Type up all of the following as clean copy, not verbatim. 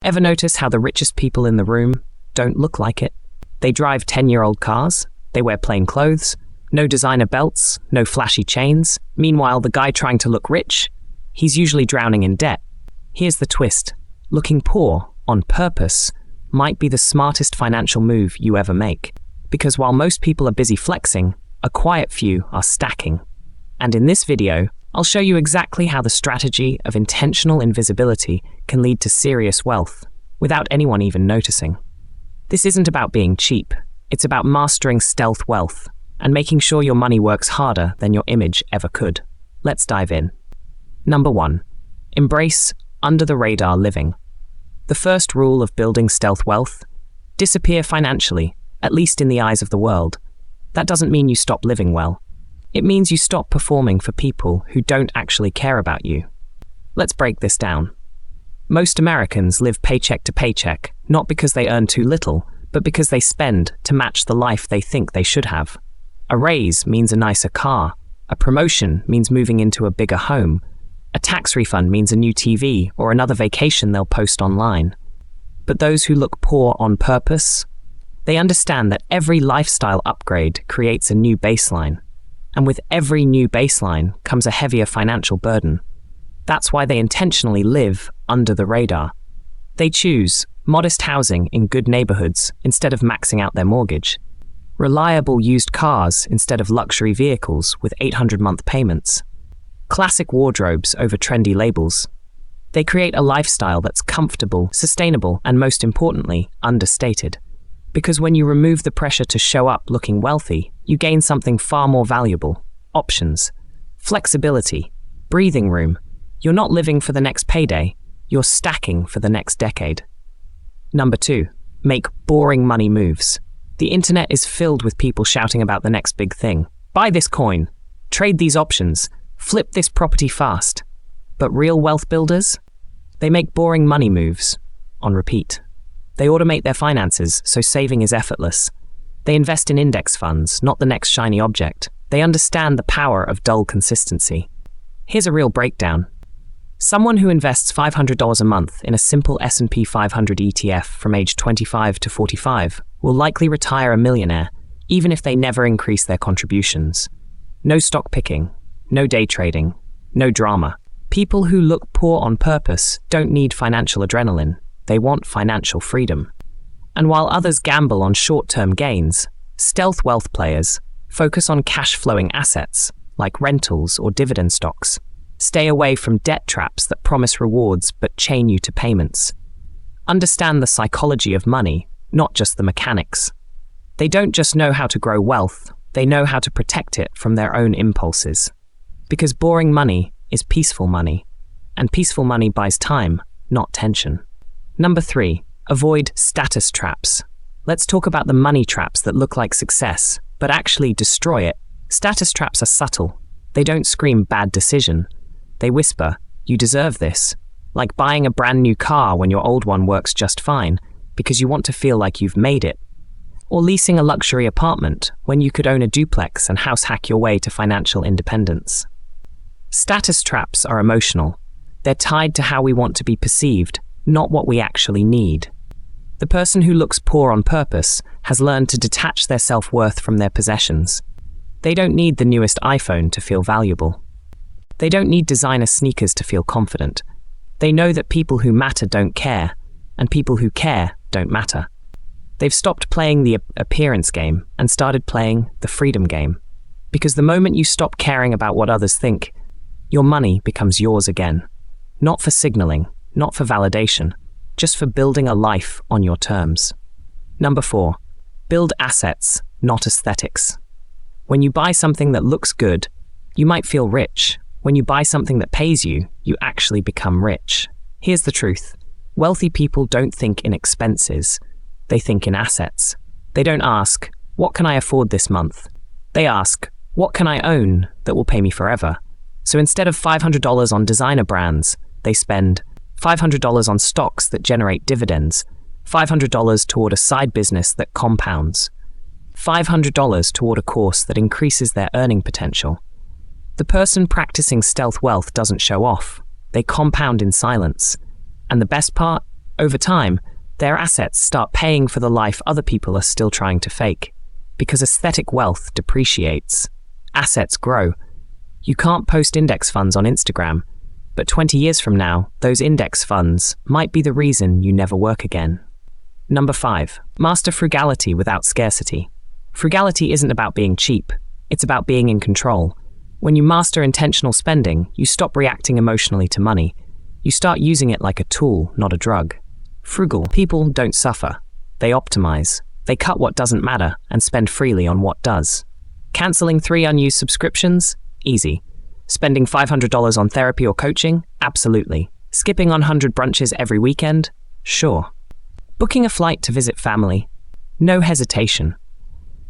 Ever notice how the richest people in the room don't look like it? They drive 10-year-old cars, they wear plain clothes, no designer belts, no flashy chains. Meanwhile, the guy trying to look rich, he's usually drowning in debt. Here's the twist. Looking poor, on purpose, might be the smartest financial move you ever make. Because while most people are busy flexing, a quiet few are stacking. And in this video, I'll show you exactly how the strategy of intentional invisibility can lead to serious wealth, without anyone even noticing. This isn't about being cheap, it's about mastering stealth wealth, and making sure your money works harder than your image ever could. Let's dive in. Number 1. Embrace under-the-radar living. The first rule of building stealth wealth: disappear financially, at least in the eyes of the world. That doesn't mean you stop living well. It means you stop performing for people who don't actually care about you. Let's break this down. Most Americans live paycheck to paycheck, not because they earn too little, but because they spend to match the life they think they should have. A raise means a nicer car. A promotion means moving into a bigger home. A tax refund means a new TV or another vacation they'll post online. But those who look poor on purpose, they understand that every lifestyle upgrade creates a new baseline. And with every new baseline comes a heavier financial burden. That's why they intentionally live under the radar. They choose modest housing in good neighborhoods instead of maxing out their mortgage, reliable used cars instead of luxury vehicles with 800-month payments, classic wardrobes over trendy labels. They create a lifestyle that's comfortable, sustainable, and most importantly, understated. Because when you remove the pressure to show up looking wealthy, you gain something far more valuable: options, flexibility, breathing room. You're not living for the next payday, you're stacking for the next decade. Number 2, make boring money moves. The internet is filled with people shouting about the next big thing. Buy this coin, trade these options, flip this property fast. But real wealth builders? They make boring money moves on repeat. They automate their finances, so saving is effortless. They invest in index funds, not the next shiny object. They understand the power of dull consistency. Here's a real breakdown. Someone who invests $500 a month in a simple S&P 500 ETF from age 25 to 45 will likely retire a millionaire, even if they never increase their contributions. No stock picking, no day trading, no drama. People who look poor on purpose don't need financial adrenaline. They want financial freedom. And while others gamble on short-term gains, stealth wealth players focus on cash-flowing assets like rentals or dividend stocks. Stay away from debt traps that promise rewards but chain you to payments. Understand the psychology of money, not just the mechanics. They don't just know how to grow wealth, they know how to protect it from their own impulses. Because boring money is peaceful money, and peaceful money buys time, not tension. Number 3, avoid status traps. Let's talk about the money traps that look like success, but actually destroy it. Status traps are subtle. They don't scream bad decision. They whisper, you deserve this. Like buying a brand new car when your old one works just fine, because you want to feel like you've made it. Or leasing a luxury apartment when you could own a duplex and house hack your way to financial independence. Status traps are emotional. They're tied to how we want to be perceived, not what we actually need. The person who looks poor on purpose has learned to detach their self-worth from their possessions. They don't need the newest iPhone to feel valuable. They don't need designer sneakers to feel confident. They know that people who matter don't care, and people who care don't matter. They've stopped playing the appearance game and started playing the freedom game. Because the moment you stop caring about what others think, your money becomes yours again. Not for signaling, not for validation, just for building a life on your terms. Number 4, build assets, not aesthetics. When you buy something that looks good, you might feel rich. When you buy something that pays you, you actually become rich. Here's the truth. Wealthy people don't think in expenses. They think in assets. They don't ask, what can I afford this month? They ask, what can I own that will pay me forever? So instead of $500 on designer brands, they spend $500 on stocks that generate dividends, $500 toward a side business that compounds, $500 toward a course that increases their earning potential. The person practicing stealth wealth doesn't show off. They compound in silence. And the best part? Over time, their assets start paying for the life other people are still trying to fake. Because aesthetic wealth depreciates. Assets grow. You can't post index funds on Instagram, but 20 years from now, those index funds might be the reason you never work again. Number 5. Master frugality without scarcity. Frugality isn't about being cheap. It's about being in control. When you master intentional spending, you stop reacting emotionally to money. You start using it like a tool, not a drug. Frugal people don't suffer. They optimize. They cut what doesn't matter and spend freely on what does. Canceling 3 unused subscriptions? Easy. Spending $500 on therapy or coaching? Absolutely. Skipping 100 brunches every weekend? Sure. Booking a flight to visit family? No hesitation.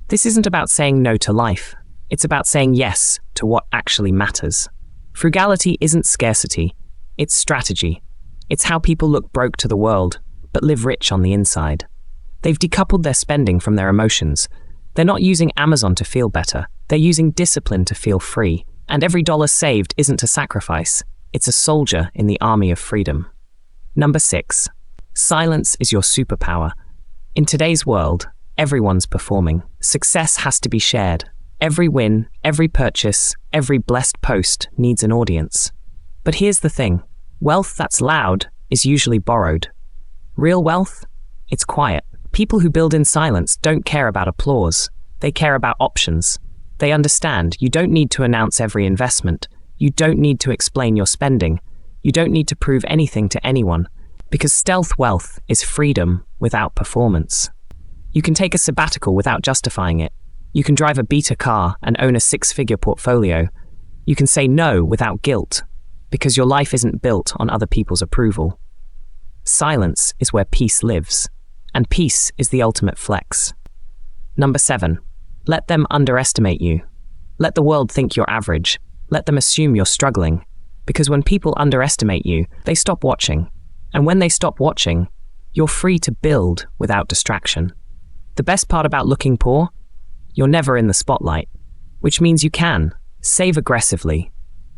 This isn't about saying no to life. It's about saying yes to what actually matters. Frugality isn't scarcity. It's strategy. It's how people look broke to the world, but live rich on the inside. They've decoupled their spending from their emotions. They're not using Amazon to feel better. They're using discipline to feel free. And every dollar saved isn't a sacrifice. It's a soldier in the army of freedom. Number 6. Silence is your superpower. In today's world, everyone's performing. Success has to be shared. Every win, every purchase, every blessed post needs an audience. But here's the thing. Wealth that's loud is usually borrowed. Real wealth? It's quiet. People who build in silence don't care about applause. They care about options. They understand you don't need to announce every investment. You don't need to explain your spending. You don't need to prove anything to anyone. Because stealth wealth is freedom without performance. You can take a sabbatical without justifying it. You can drive a beta car and own a 6-figure portfolio. You can say no without guilt, because your life isn't built on other people's approval. Silence is where peace lives, and peace is the ultimate flex. Number 7. Let them underestimate you. Let the world think you're average. Let them assume you're struggling. Because when people underestimate you, they stop watching. And when they stop watching, you're free to build without distraction. The best part about looking poor? You're never in the spotlight, which means you can save aggressively,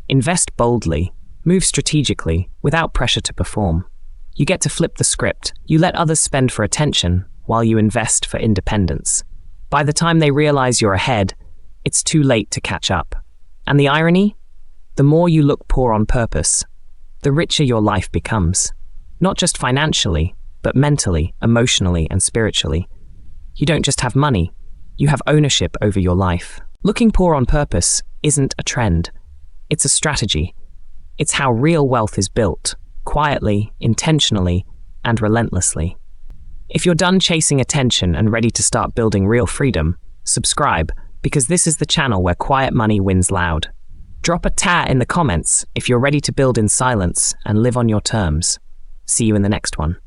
invest boldly, move strategically without pressure to perform. You get to flip the script. You let others spend for attention while you invest for independence. By the time they realize you're ahead, it's too late to catch up. And the irony? The more you look poor on purpose, the richer your life becomes. Not just financially, but mentally, emotionally, and spiritually. You don't just have money, you have ownership over your life. Looking poor on purpose isn't a trend. It's a strategy. It's how real wealth is built, quietly, intentionally, and relentlessly. If you're done chasing attention and ready to start building real freedom, subscribe, because this is the channel where quiet money wins loud. Drop a ta in the comments if you're ready to build in silence and live on your terms. See you in the next one.